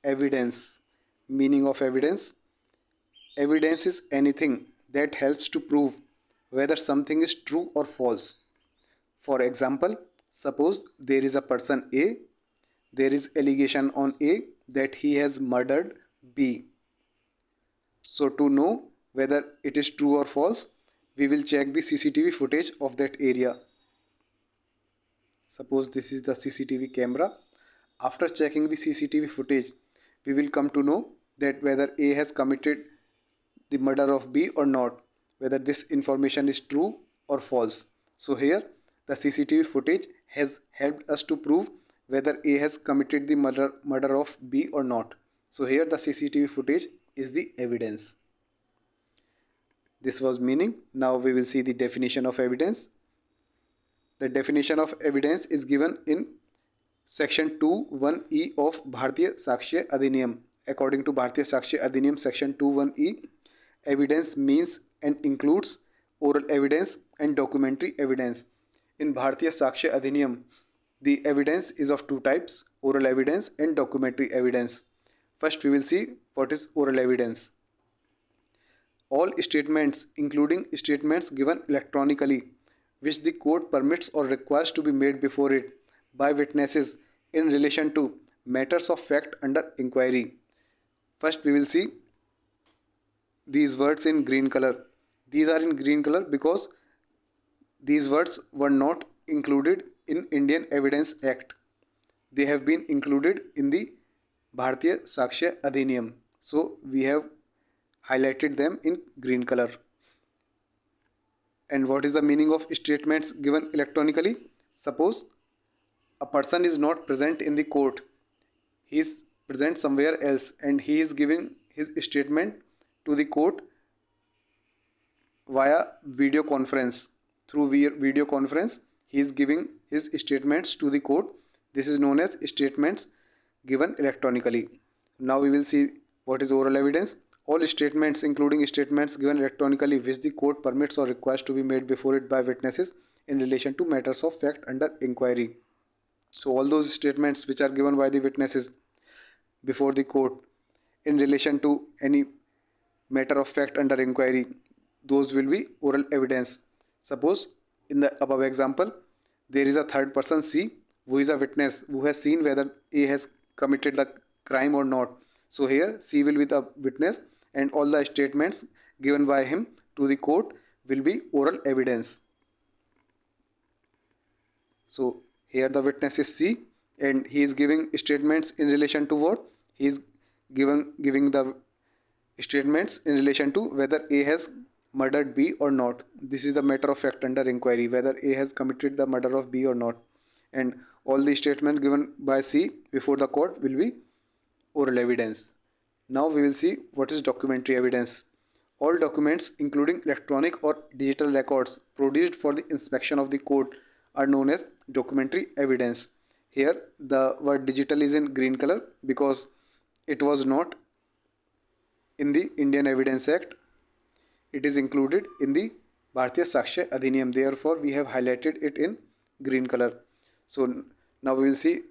Evidence. Meaning of evidence. Evidence is anything that helps to prove whether something is true or false. For example, suppose there is a person A, there is allegation on A that he has murdered B. So to know whether it is true or false, we will check the CCTV footage of that area. Suppose this is the CCTV camera. After checking the CCTV footage, we will come to know that whether A has committed the murder of B or not, whether this information is true or false. So here the CCTV footage has helped us to prove whether A has committed the murder of B or not. So here the CCTV footage is the evidence. This was meaning. Now we will see the definition of evidence. The definition of evidence is given in Section 2(1)(e) of Bharatiya Sakshya Adhiniyam. According to Bharatiya Sakshya Adhiniyam Section 2(1)(e), evidence means and includes oral evidence and documentary evidence. In Bharatiya Sakshya Adhiniyam, the evidence is of two types, oral evidence and documentary evidence. First we will see what is oral evidence. All statements, including statements given electronically, which the court permits or requires to be made before it by witnesses in relation to matters of fact under inquiry. First we will see these words in green color. These are in green color because these words were not included in Indian Evidence Act. They have been included in the Bharatiya Sakshya Adhiniyam. So we have highlighted them in green color. And what is the meaning of statements given electronically? Suppose a person is not present in the court. He is present somewhere else and he is giving his statement to the court via video conference. Through video conference, he is giving his statements to the court. This is known as statements given electronically. Now we will see what is oral evidence. All statements, including statements given electronically, which the court permits or requires to be made before it by witnesses in relation to matters of fact under inquiry. So all those statements which are given by the witnesses before the court in relation to any matter of fact under inquiry, those will be oral evidence. Suppose in the above example, there is a third person C who is a witness who has seen whether A has committed the crime or not. So here C will be the witness and all the statements given by him to the court will be oral evidence. So here the witness is C and he is giving statements in relation to what? He is giving the statements in relation to whether A has murdered B or not. This is the matter of fact under inquiry, whether A has committed the murder of B or not. And all the statements given by C before the court will be oral evidence. Now we will see what is documentary evidence. All documents, including electronic or digital records produced for the inspection of the court, are known as documentary evidence. Here the word digital is in green color because it was not in the Indian Evidence Act. It is included in the Bharatiya Sakshya Adhiniyam. Therefore we have highlighted it in green color. So now we will see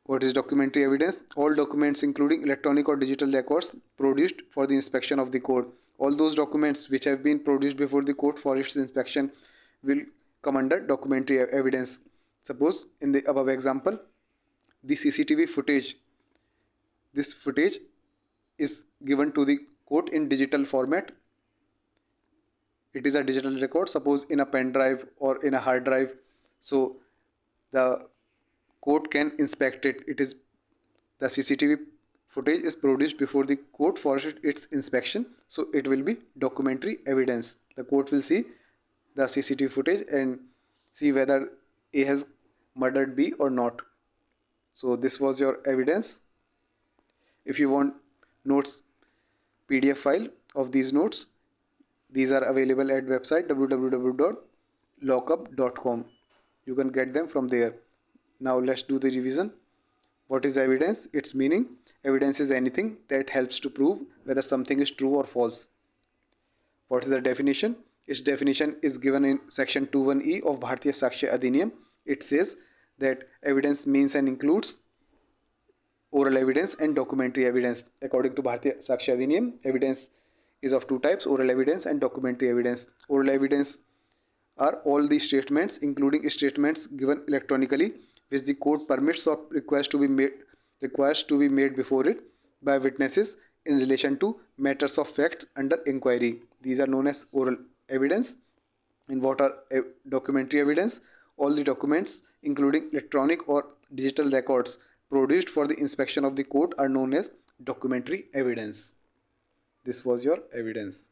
what is documentary evidence. All documents, including electronic or digital records produced for the inspection of the court. All those documents which have been produced before the court for its inspection will come under documentary evidence. Suppose in the above example, the CCTV footage. This footage is given to the court in digital format. It is a digital record, suppose in a pen drive or in a hard drive. So the court can inspect it. It is the CCTV footage is produced before the court for its inspection. So it will be documentary evidence. The court will see the CCTV footage and see whether A has murdered B or not. So this was your evidence. If you want notes PDF file of these notes, these are available at website www.lockup.com. You can get them from there. Now let's do the revision. What is evidence? Its meaning. Evidence is anything that helps to prove whether something is true or false. What is the definition? Its definition is given in section 2(1)(e) of Bharatiya Sakshya Adhiniyam. It says that evidence means and includes oral evidence and documentary evidence. According to Bharatiya Sakshya Adhiniyam, evidence is of two types: oral evidence and documentary evidence. Oral evidence are all the statements, including statements given electronically, which the court permits or requires to be made before it by witnesses in relation to matters of fact under inquiry. These are known as oral evidence. And what are documentary evidence? All the documents, including electronic or digital records produced for the inspection of the court, are known as documentary evidence. This was your evidence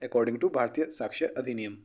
according to Bharatiya Sakshya Adhiniyam.